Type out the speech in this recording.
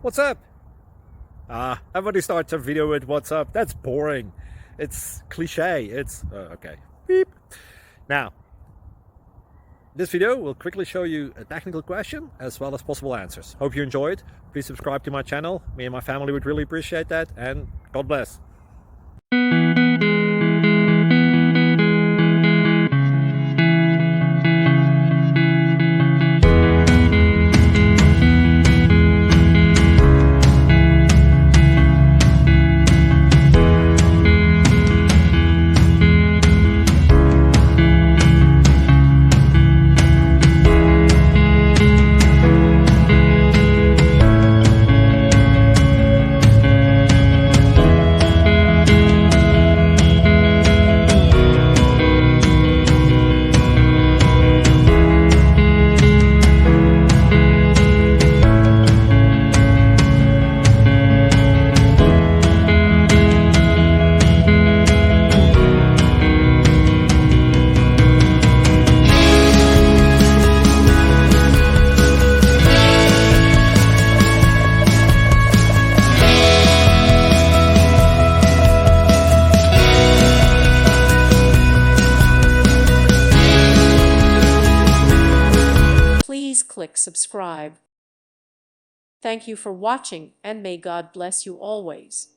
What's up? Everybody starts a video with what's up. That's boring. It's cliche. It's okay. Beep. Now, this video will quickly show you a technical question as well as possible answers. Hope you enjoyed. Please subscribe to my channel. Me and my family would really appreciate that, and God bless. Please click subscribe. Thank you for watching, and may God bless you always.